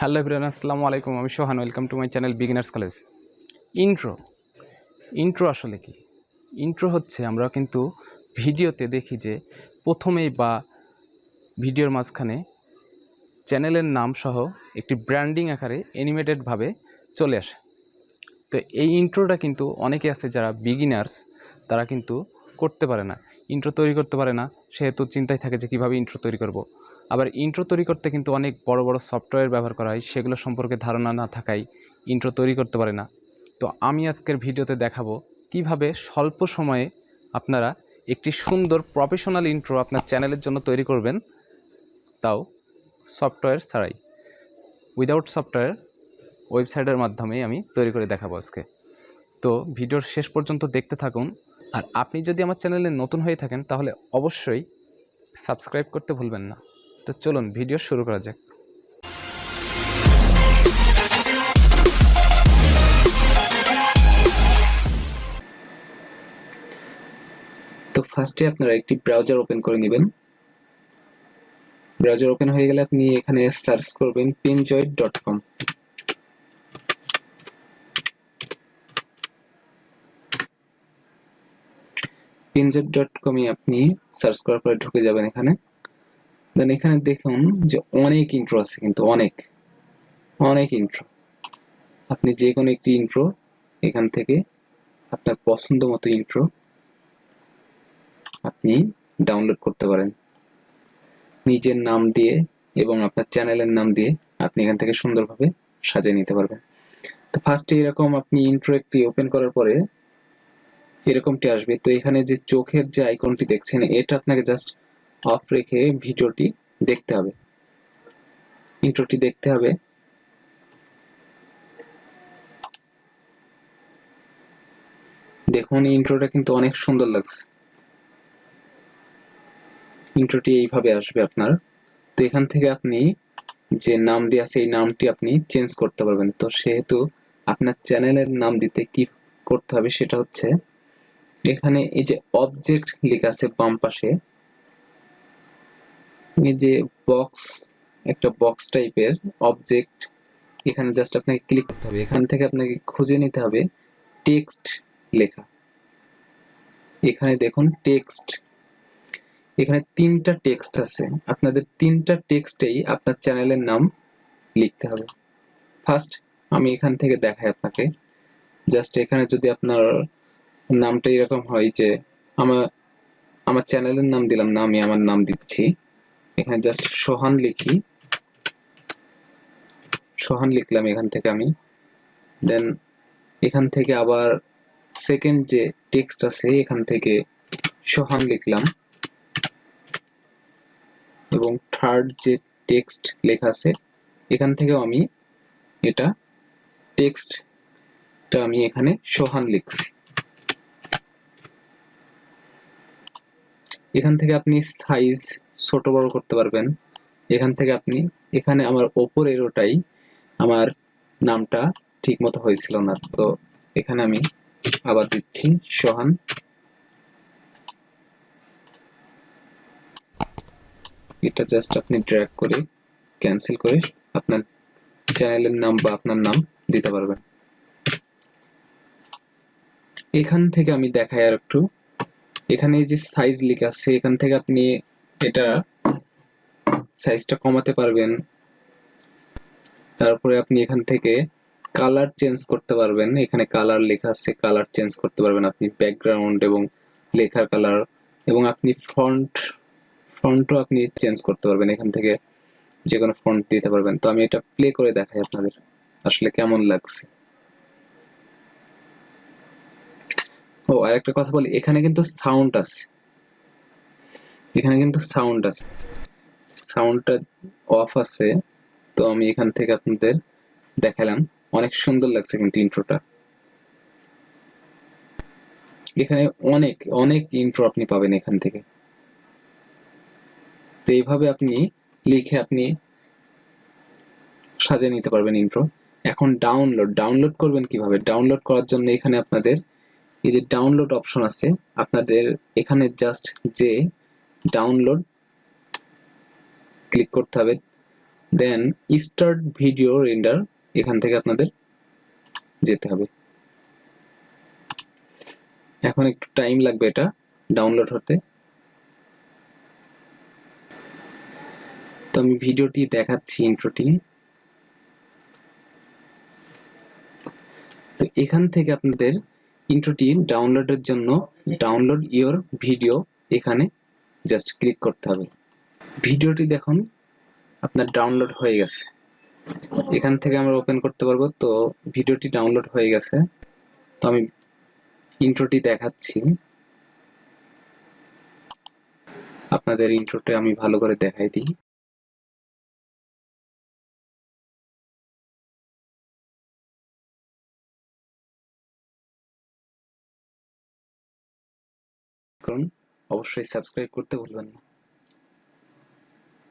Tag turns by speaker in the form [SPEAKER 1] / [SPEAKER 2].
[SPEAKER 1] Hello everyone, আসসালামু আলাইকুম। আমি Sohan. Welcome to my channel beginners college. Intro intro আসলে কি? ইন্ট্রো হচ্ছে আমরা কিন্তু ভিডিওতে দেখি যে প্রথমেই বা ভিডিওর মাঝখানে চ্যানেলের নাম সহ একটি ব্র্যান্ডিং আকারে অ্যানিমেটেডভাবে চলে আসে। তো এই ইন্ট্রোটা কিন্তু অনেকে আছে যারা বিগিনার্স, তারা কিন্তু করতে পারে না, ইন্ট্রো তৈরি করতে পারে না। সেহেতু চিন্তায় থাকে যে কীভাবে ইন্ট্রো তৈরি করব। আবার ইন্ট্রো তৈরি করতে কিন্তু অনেক বড় বড় সফটওয়্যার ব্যবহার করা হয়, সেগুলো সম্পর্কে ধারণা না থাকায় ইন্ট্রো তৈরি করতে পারে না। তো আমি আজকের ভিডিওতে দেখাবো কিভাবে স্বল্প সময়ে আপনারা একটি সুন্দর প্রফেশনাল ইন্ট্রো আপনার চ্যানেলের জন্য তৈরি করবেন, তাও সফটওয়্যার ছাড়াই, উইদাউট সফটওয়্যার, ওয়েবসাইটের মাধ্যমেই আমি তৈরি করে দেখাবো আজকে। তো ভিডিওর শেষ পর্যন্ত দেখতে থাকুন। আর আপনি যদি আমার চ্যানেলে নতুন হয়ে থাকেন তাহলে অবশ্যই সাবস্ক্রাইব করতে ভুলবেন না। তো চলুন ভিডিও শুরু করা যাক।
[SPEAKER 2] তো ফার্স্টে আপনারা একটি ব্রাউজার ওপেন করে নেবেন। ব্রাউজার ওপেন হয়ে গেলে আপনি এখানে সার্চ করবেন pinjoid.com। pinjoid.com এ আপনি সার্চ করার পরে ঢুকে যাবেন এখানে। দেন এখানে দেখুন যে অনেক ইন্ট্রো আছে, কিন্তু অনেক ইন্ট্রো। আপনি যে কোনো একটি ইন্ট্রো এখান থেকে আপনার পছন্দ মতো ইন্ট্রো আপনি ডাউনলোড করতে পারেন নিজের নাম দিয়ে এবং আপনার চ্যানেলের নাম দিয়ে। আপনি এখান থেকে সুন্দরভাবে সাজিয়ে নিতে পারবেন। তো ফার্স্টে এরকম আপনি ইন্ট্রো একটি ওপেন করার পরে এরকমটি আসবে। তো এখানে যে চোখের যে আইকনটি দেখছেন, এটা আপনাকে জাস্ট অফ রেখে ভিডিওটি দেখতে হবে, ইন্ট্রোটি দেখতে হবে। দেখুন ইন্ট্রোটা কিন্তু অনেক সুন্দর লাগছে। ইন্ট্রোটি এইভাবে আসবে আপনার। তো এখান থেকে আপনি যে নাম দিয়ে আছে এই নামটি আপনি চেঞ্জ করতে পারবেন। তো সেহেতু আপনার চ্যানেলের নাম দিতে কি করতে হবে সেটা হচ্ছে, এখানে এই যে অবজেক্ট লেখা আছে বাম পাশে, এই যে বক্স, একটা বক্স টাইপের অবজেক্ট, এখানে জাস্ট আপনাকে ক্লিক করতে হবে। এখান থেকে আপনাকে খুঁজে নিতে হবে টেক্সট লেখা। এখানে দেখুন টেক্সট, এখানে 3টা টেক্সট আছে। আপনাদের 3টা টেক্সটেই আপনার চ্যানেলের নাম লিখতে হবে। ফার্স্ট আমি এখান থেকে দেখাই আপনাকে। জাস্ট এখানে যদি আপনার নামটা এরকম হয় যে আমার চ্যানেলের নাম দিলাম না, আমি আমার নাম দিচ্ছি। এখানে জাস্ট সোহান লিখি, সোহান লিখলাম এখান থেকে আমি। দেন এখান থেকে আবার সেকেন্ড যে টেক্সট আছে এখান থেকে সোহান লিখলাম, এবং থার্ড যে টেক্সট লেখা আছে এখান থেকেও আমি এটা টেক্সটটা আমি এখানে সোহান লিখছি। এখান থেকে আপনি সাইজ ছোট বড় করতে পারবেন। এখান থেকে আপনি, এখানে আমার ওপরের ওটাই আমার নামটা ঠিক মতো হয়েছিল না, তো এখানে আমি আবার দিচ্ছি সোহান। এটা জাস্ট আপনি ড্র্যাগ করে ক্যান্সেল করে আপনার চ্যানেলের নাম বা আপনার নাম দিতে পারবেন। এখান থেকে আমি দেখাই আর একটু। এখানে যে সাইজ লেখা আছে এখান থেকে আপনি এটা সাইজটা কমাতে পারবেন। তারপরে আপনি এখান থেকে কালার চেঞ্জ করতে পারবেন। এখানে কালার লেখা আছে, কালার চেঞ্জ করতে পারবেন আপনি, ব্যাকগ্রাউন্ড এবং লেখার কালার। এবং আপনি ফন্টও আপনি চেঞ্জ করতে পারবেন, এখান থেকে যে কোনো ফন্ট দিতে পারবেন। তো আমি এটা প্লে করে দেখাই আপনাদের আসলে কেমন লাগছে। ও আর একটা কথা বলি, এখানে কিন্তু সাউন্ড আছে, এখানে কিন্তু সাউন্ড আছে, সাউন্ডটা অফ আছে। তো আমি এখান থেকে আপনাদের দেখালাম, অনেক সুন্দর লাগছে কিন্তু ইন্ট্রোটা। এখানে অনেক ইন্ট্রো আপনি পাবেন এখান থেকে। তো এইভাবে আপনি লিখে আপনি সাজিয়ে নিতে পারবেন ইন্ট্রো। এখন ডাউনলোড করবেন কিভাবে? ডাউনলোড করার জন্য এখানে আপনাদের এই যে ডাউনলোড অপশন আছে, আপনাদের এখানে জাস্ট যে ডাউনলোড ক্লিক করতে হবে। দেন স্টার্ট ভিডিও রেন্ডার, এখান থেকে আপনাদের যেতে হবে। এখন একটু টাইম লাগবে এটা ডাউনলোড হতে। তো আমি ভিডিওটি দেখাচ্ছি, ইন্ট্রোটি। তো এখান থেকে আপনাদের ইন্ট্রোটি ডাউনলোডের জন্য ডাউনলোড ইওর ভিডিও এখানে জাস্ট ক্লিক করতে হবে। ভিডিওটি দেখুন আপনার ডাউনলোড হয়ে গেছে। এখান থেকে আমরা ওপেন করতে পারবো। তো ভিডিওটি ডাউনলোড হয়ে গেছে। তো আমি ইন্ট্রোটি দেখাচ্ছি আপনাদের। ইন্ট্রোটি আমি ভালো করে দেখাই দিই। অবশ্যই সাবস্ক্রাইব করতে ভুলবেন না।